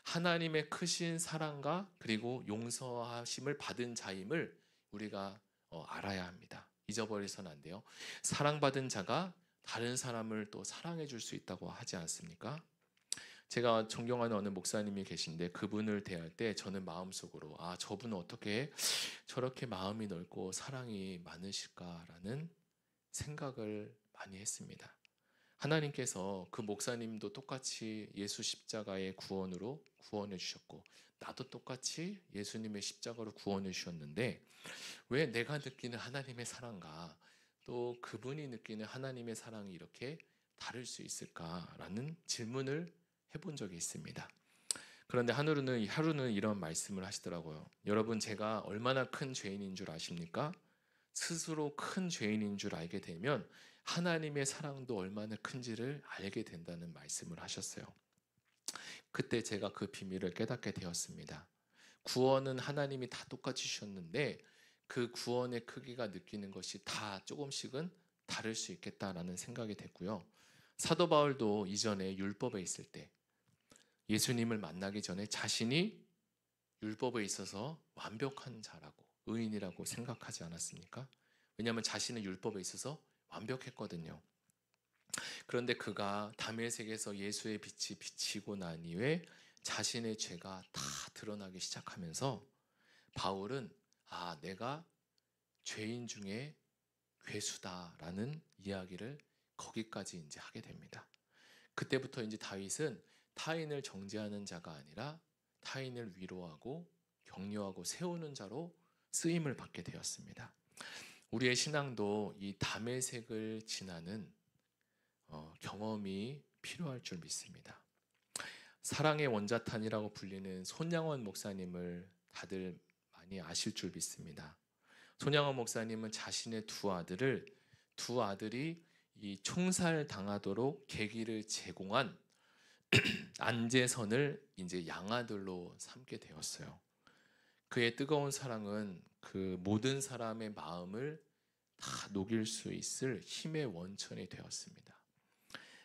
하나님의 크신 사랑과 그리고 용서하심을 받은 자임을 우리가 알아야 합니다. 잊어버려서는 안 돼요. 사랑받은 자가 다른 사람을 또 사랑해 줄 수 있다고 하지 않습니까? 제가 존경하는 어느 목사님이 계신데 그분을 대할 때 저는 마음속으로 저분은 어떻게 저렇게 마음이 넓고 사랑이 많으실까라는 생각을 많이 했습니다. 하나님께서 그 목사님도 똑같이 예수 십자가의 구원으로 구원해 주셨고 나도 똑같이 예수님의 십자가로 구원해 주셨는데 왜 내가 느끼는 하나님의 사랑과 또 그분이 느끼는 하나님의 사랑이 이렇게 다를 수 있을까라는 질문을 해본 적이 있습니다. 그런데 하루는 이런 말씀을 하시더라고요. 여러분, 제가 얼마나 큰 죄인인 줄 아십니까? 스스로 큰 죄인인 줄 알게 되면 하나님의 사랑도 얼마나 큰지를 알게 된다는 말씀을 하셨어요. 그때 제가 그 비밀을 깨닫게 되었습니다. 구원은 하나님이 다 똑같이 주셨는데 그 구원의 크기가 느끼는 것이 다 조금씩은 다를 수 있겠다라는 생각이 됐고요. 사도 바울도 이전에 율법에 있을 때 예수님을 만나기 전에 자신이 율법에 있어서 완벽한 자라고 의인이라고 생각하지 않았습니까? 왜냐하면 자신은 율법에 있어서 완벽했거든요. 그런데 그가 다메섹에서 예수의 빛이 비치고 난 이후에 자신의 죄가 다 드러나기 시작하면서 바울은 내가 죄인 중에 괴수다라는 이야기를 거기까지 이제 하게 됩니다. 그때부터 이제 다윗은 타인을 정죄하는 자가 아니라 타인을 위로하고 격려하고 세우는 자로 쓰임을 받게 되었습니다. 우리의 신앙도 이 다메섹을 지나는 경험이 필요할 줄 믿습니다. 사랑의 원자탄이라고 불리는 손양원 목사님을 다들 많이 아실 줄 믿습니다. 손양원 목사님은 자신의 두 아들이 이 총살 당하도록 계기를 제공한 안재선을 이제 양아들로 삼게 되었어요. 그의 뜨거운 사랑은 그 모든 사람의 마음을 다 녹일 수 있을 힘의 원천이 되었습니다.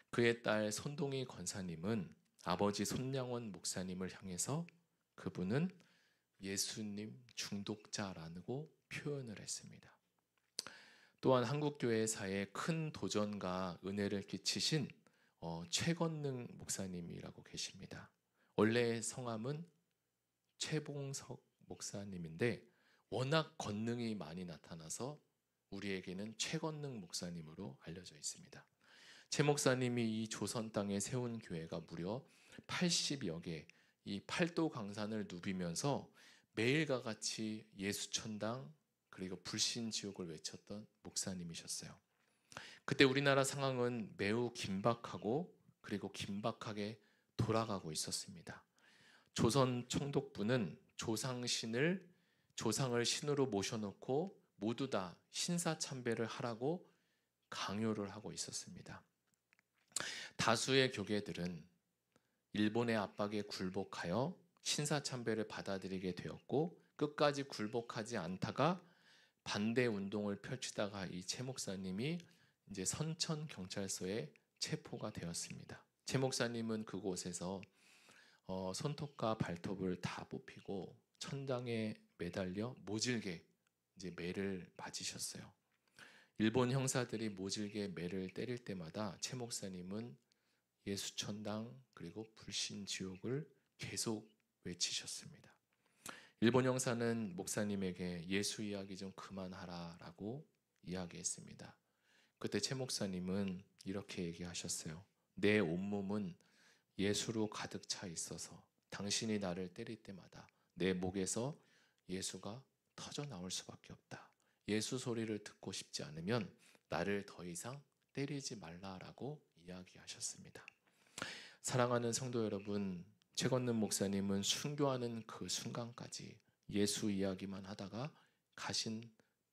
그의 딸 손동희 권사님은 아버지 손양원 목사님을 향해서 그분은 예수님 중독자라고 표현을 했습니다. 또한 한국교회사에 큰 도전과 은혜를 끼치신 최건능 목사님이라고 계십니다. 원래 성함은 최봉석 목사님인데 워낙 권능이 많이 나타나서 우리에게는 최건능 목사님으로 알려져 있습니다. 최 목사님이 이 조선 땅에 세운 교회가 무려 80여 개, 이 팔도 강산을 누비면서 매일과 같이 예수천당 그리고 불신지옥을 외쳤던 목사님이셨어요. 그때 우리나라 상황은 매우 긴박하고 그리고 긴박하게 돌아가고 있었습니다. 조선 총독부는 조상을 신으로 모셔놓고 모두 다 신사참배를 하라고 강요를 하고 있었습니다. 다수의 교계들은 일본의 압박에 굴복하여 신사참배를 받아들이게 되었고, 끝까지 굴복하지 않다가 반대 운동을 펼치다가 이 최 목사님이 이제 선천 경찰서에 체포가 되었습니다. 최 목사님은 그곳에서 손톱과 발톱을 다 뽑히고 천장에 매달려 모질게 이제 매를 맞으셨어요. 일본 형사들이 모질게 매를 때릴 때마다 최 목사님은 예수천당 그리고 불신지옥을 계속 외치셨습니다. 일본 형사는 목사님에게 예수 이야기 좀 그만하라라고 이야기했습니다. 그때 최 목사님은 이렇게 얘기하셨어요. 내 온몸은 예수로 가득 차 있어서 당신이 나를 때릴 때마다 내 목에서 예수가 터져 나올 수밖에 없다. 예수 소리를 듣고 싶지 않으면 나를 더 이상 때리지 말라라고 이야기하셨습니다. 사랑하는 성도 여러분, 최건능 목사님은 순교하는 그 순간까지 예수 이야기만 하다가 가신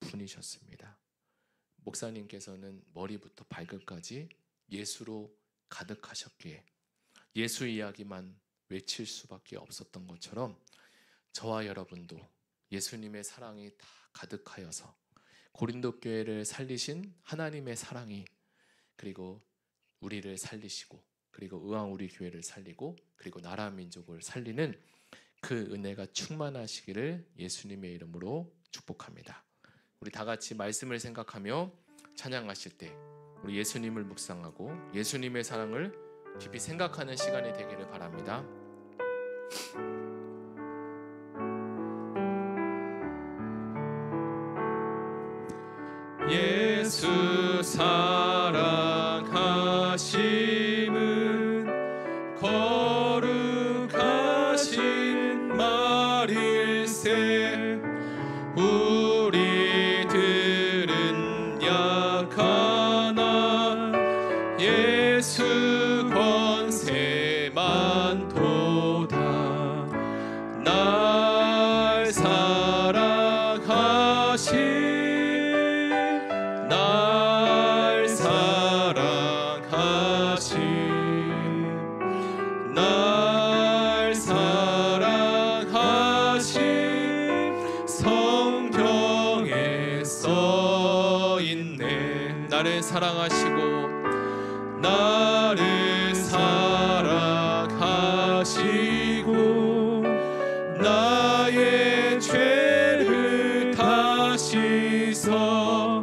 분이셨습니다. 목사님께서는 머리부터 발끝까지 예수로 가득하셨기에 예수 이야기만 외칠 수밖에 없었던 것처럼 저와 여러분도 예수님의 사랑이 다 가득하여서 고린도 교회를 살리신 하나님의 사랑이 그리고 우리를 살리시고 그리고 의왕 우리 교회를 살리고 그리고 나라 민족을 살리는 그 은혜가 충만하시기를 예수님의 이름으로 축복합니다. 우리 다 같이 말씀을 생각하며 찬양하실 때 우리 예수님을 묵상하고 예수님의 사랑을 깊이 생각하는 시간이 되기를 바랍니다. 예수 사랑하심은 거룩하신 말일세. 우리들은 약하나 예수 권세만 도다. 날 사랑하신 나를 사랑하시고 나를 사랑하시고 나의 죄를 다 씻어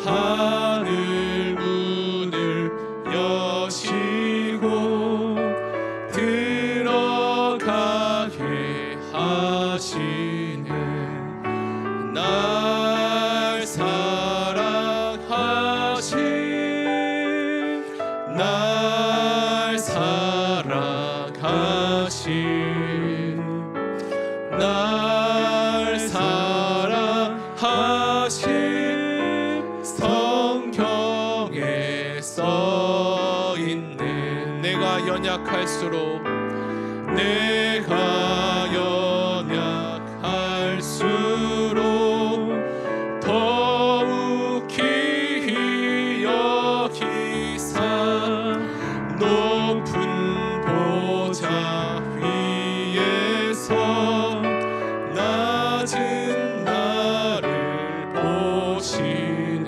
하늘 문을 여시고 들어가게 하시네. 날 사랑하신 성경에 써있네. 내가 연약할수록 더욱 귀히 여기사 높은 보좌 위에서 낮은 나를 보시네.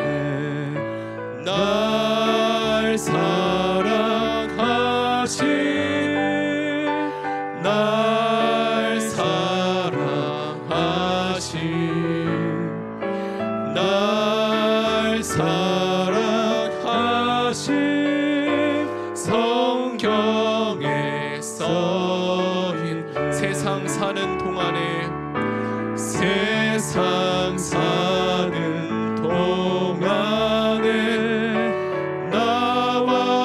날 사랑하신 날 사랑하신 성경에 써인 세상 사는 동안에 나와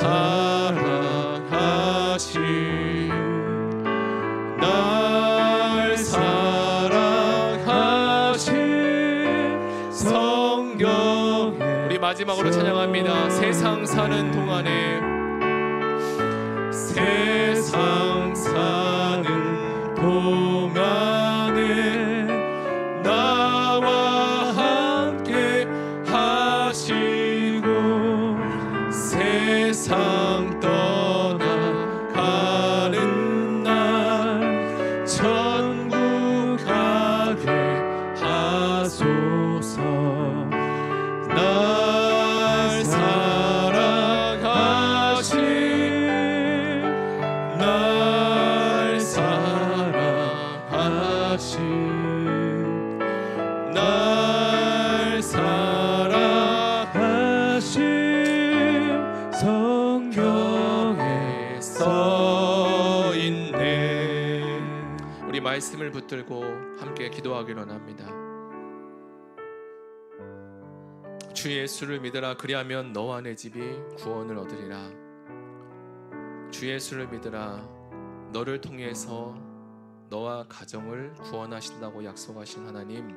사랑하신 날 사랑하신 성경에 우리 마지막으로 찬양합니다. 세상 사는 동안에 세상 사는 동안에 나와 함께 하시고 세상 떠나가는 날 천국 가게 하소서. 날 사랑하신 날 사랑하신 날 사랑하신 성경에 써있네. 우리 말씀을 붙들고 함께 기도하기로 합니다. 주 예수를 믿으라. 그리하면 너와 내 집이 구원을 얻으리라. 주 예수를 믿으라. 너를 통해서 너와 가정을 구원하신다고 약속하신 하나님,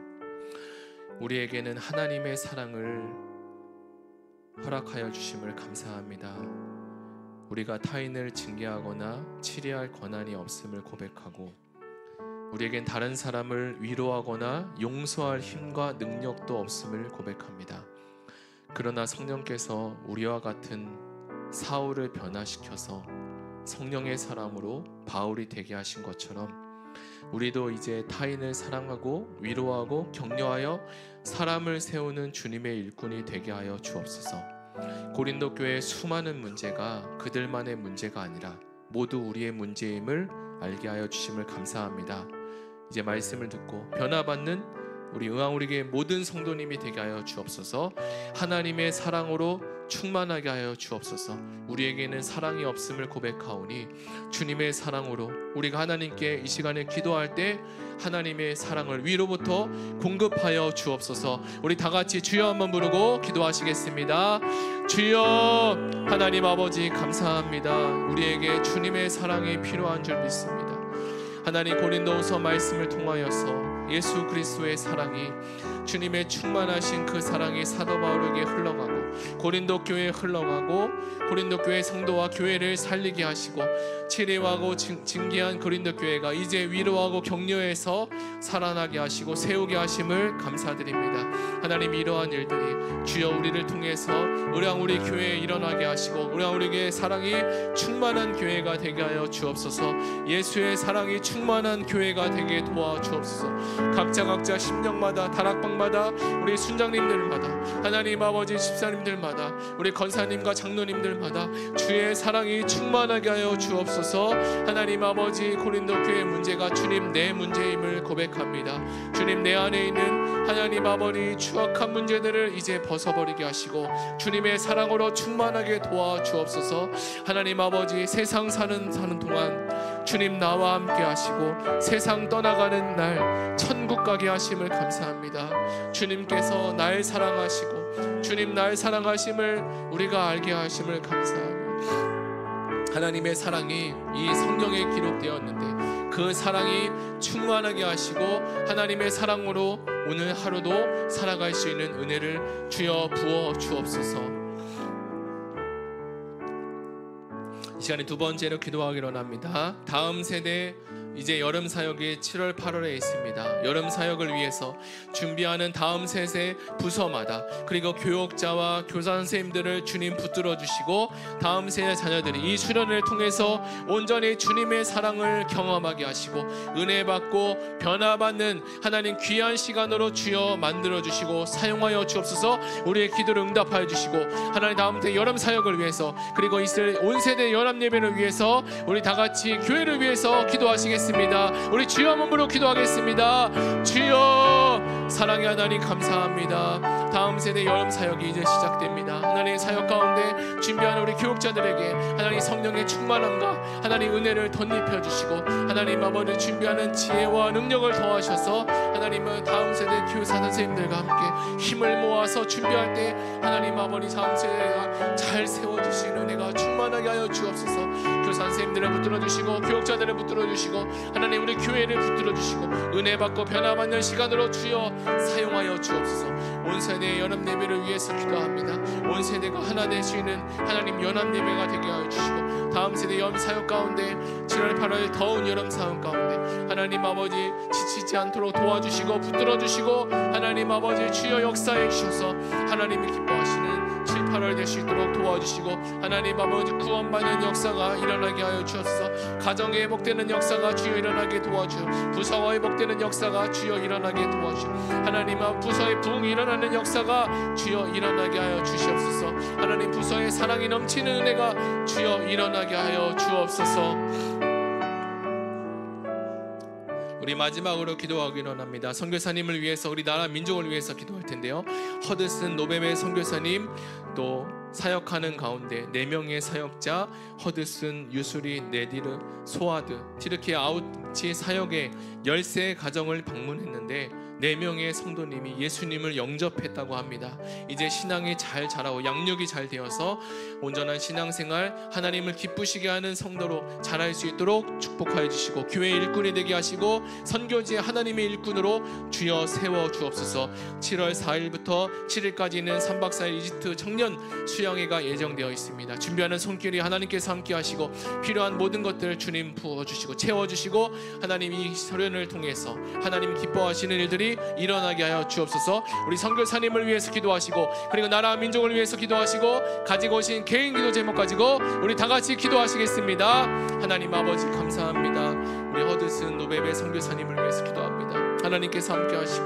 우리에게는 하나님의 사랑을 허락하여 주심을 감사합니다. 우리가 타인을 징계하거나 치리할 권한이 없음을 고백하고, 우리에겐 다른 사람을 위로하거나 용서할 힘과 능력도 없음을 고백합니다. 그러나 성령께서 우리와 같은 사울을 변화시켜서 성령의 사람으로 바울이 되게 하신 것처럼 우리도 이제 타인을 사랑하고 위로하고 격려하여 사람을 세우는 주님의 일꾼이 되게 하여 주옵소서. 고린도 교회의 수많은 문제가 그들만의 문제가 아니라 모두 우리의 문제임을 알게 하여 주심을 감사합니다. 이제 말씀을 듣고 변화받는 우리 응앙우리교회 모든 성도님이 되게 하여 주옵소서. 하나님의 사랑으로 충만하게 하여 주옵소서. 우리에게는 사랑이 없음을 고백하오니 주님의 사랑으로 우리가 하나님께 이 시간에 기도할 때 하나님의 사랑을 위로부터 공급하여 주옵소서. 우리 다 같이 주여 한번 부르고 기도하시겠습니다. 주여, 하나님 아버지 감사합니다. 우리에게 주님의 사랑이 필요한 줄 믿습니다. 하나님, 고린도후서 말씀을 통하여서 예수 그리스도의 사랑이, 주님의 충만하신 그 사랑이 사도 바울에게 흘러가고 고린도 교회에 흘러가고 고린도 교회 성도와 교회를 살리게 하시고 치료하고 징계한 고린도 교회가 이제 위로하고 격려해서 살아나게 하시고 세우게 하심을 감사드립니다. 하나님, 이러한 일들이 주여 우리를 통해서 우리 교회에 일어나게 하시고 우리 교회의 사랑이 충만한 교회가 되게 하여 주옵소서. 예수의 사랑이 충만한 교회가 되게 도와주옵소서. 각자 심령마다 다락방마다 우리 순장님들마다 하나님 아버지 집사님들마다 우리 권사님과 장로님들마다 주의 사랑이 충만하게 하여 주옵소서. 하나님 아버지, 고린도 교회 문제가 주님 내 문제임을 고백합니다. 주님 내 안에 있는 하나님 아버지 추악한 문제들을 이제 벗어버리게 하시고 주님의 사랑으로 충만하게 도와주옵소서. 하나님 아버지, 세상 사는 동안 주님 나와 함께 하시고 세상 떠나가는 날 천국 가게 하심을 감사합니다. 주님께서 날 사랑하시고 주님 날 사랑하심을 우리가 알게 하심을 감사합니다. 하나님의 사랑이 이 성경에 기록되었는데 그 사랑이 충만하게 하시고 하나님의 사랑으로 오늘 하루도 살아갈 수 있는 은혜를 주여 부어 주옵소서. 이 시간에 두 번째로 기도하기로 합니다. 다음 세대 이제 여름 사역이 7월 8월에 있습니다. 여름 사역을 위해서 준비하는 다음 세대 부서마다 그리고 교역자와 교사 선생님들을 주님 붙들어 주시고 다음 세대 자녀들이 이 수련을 통해서 온전히 주님의 사랑을 경험하게 하시고 은혜 받고 변화받는 하나님 귀한 시간으로 주여 만들어 주시고 사용하여 주옵소서. 우리의 기도를 응답하여 주시고 하나님 다음 때 여름 사역을 위해서 그리고 있을 온 세대 연합 예배를 위해서 우리 다 같이 교회를 위해서 기도하시겠습니다. 우리 주여 한번으로 기도하겠습니다. 주여, 사랑의 하나님 감사합니다. 다음 세대 여름 사역이 이제 시작됩니다. 하나님의 사역 가운데 준비하는 우리 교육자들에게 하나님 성령의 충만함과 하나님 은혜를 덧입혀 주시고 하나님 아버지 준비하는 지혜와 능력을 더하셔서 하나님은 다음 세대 교사 선생님들과 함께 힘을 모아서 준비할 때 하나님 아버지 다음 세대가 잘 세워주시는 은혜가 충만 충만하게 하여 주옵소서. 교사 선생님들을 붙들어 주시고 교육자들을 붙들어 주시고 하나님 우리 교회를 붙들어 주시고 은혜 받고 변화받는 시간으로 주여 사용하여 주옵소서. 온 세대의 연합 예배를 위해서 기도합니다. 온 세대가 하나 될 수 있는 하나님 연합 예배가 되게 하여 주시고 다음 세대 여름 사역 가운데 7월 8월 더운 여름 사역 가운데 하나님 아버지 지치지 않도록 도와주시고 붙들어 주시고 하나님 아버지 주여 역사해 주셔서 하나님이 기뻐하시는 7, 8월 될 수 있도록 도와주시고 하나님 아버지 구원받는 역사가 일어나게 하여 주옵소서. 가정에 회복되는 역사가 주여 일어나게 도와주어 부서와 회복되는 역사가 주여 일어나게 도와주어 하나님 부서의 부흥이 일어나는 역사가 주여 일어나게 하여 주시옵소서. 하나님 부서의 사랑이 넘치는 은혜가 주여 일어나게 하여 주옵소서. 우리 마지막으로 기도하기로 합니다. 선교사님을 위해서 우리 나라 민족을 위해서 기도할 텐데요. 허드슨 노베베 선교사님 또 사역하는 가운데 4명의 사역자 허드슨, 유수리, 네디르, 소아드, 티르키 아우치 사역의 13 가정을 방문했는데 4명의 성도님이 예수님을 영접했다고 합니다. 이제 신앙이 잘 자라고 양육이 잘 되어서 온전한 신앙생활 하나님을 기쁘시게 하는 성도로 자랄 수 있도록 축복하여 주시고 교회 일꾼이 되게 하시고 선교지의 하나님의 일꾼으로 주여 세워 주옵소서. 7월 4일부터 7일까지는 3박 4일 이집트 청년 수양회가 예정되어 있습니다. 준비하는 손길이 하나님께서 함께 하시고 필요한 모든 것들 주님 부어주시고 채워주시고 하나님 이 설연을 통해서 하나님 기뻐하시는 일들이 일어나게 하여 주옵소서. 우리 선교사님을 위해서 기도하시고 그리고 나라 민족을 위해서 기도하시고 가지고 오신 개인 기도 제목 가지고 우리 다 같이 기도하시겠습니다. 하나님 아버지 감사합니다. 우리 허드슨 노베베 선교사님을 위해서 기도합니다. 하나님께서 함께 하시고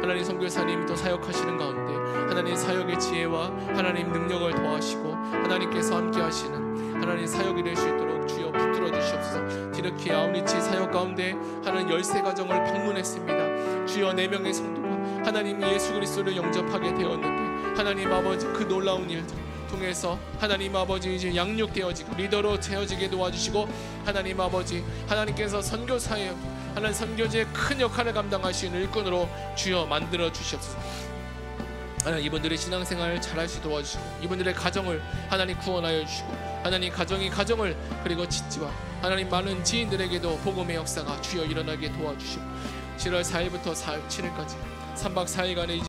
하나님 선교사님이 또 사역하시는 가운데 하나님 사역의 지혜와 하나님 능력을 더하시고 하나님께서 함께 하시는 하나님 사역이 될 수 있도록 주여 붙들어 주시옵소서. 티르키 아우리치 사역 가운데 하나님 13가정을 방문했습니다. 주여 4명의 성도가 하나님 예수 그리스도를 영접하게 되었는데 하나님 아버지 그 놀라운 일들 통해서 하나님 아버지 이제 양육되어지고 리더로 채워지게 도와주시고 하나님 아버지 하나님께서 선교사에 하나님 선교지의 큰 역할을 감당하시는 일꾼으로 주여 만들어 주시옵소서. 하나님 이분들의 신앙생활을 잘할 수 있도록 도와주시고 이분들의 가정을 하나님 구원하여 주시고 하나님 가정을 그리고 짓지와 하나님 많은 지인들에게도 복음의 역사가 주여 일어나게 도와주시고 7월 4일부터 7일까지 3박 4일간의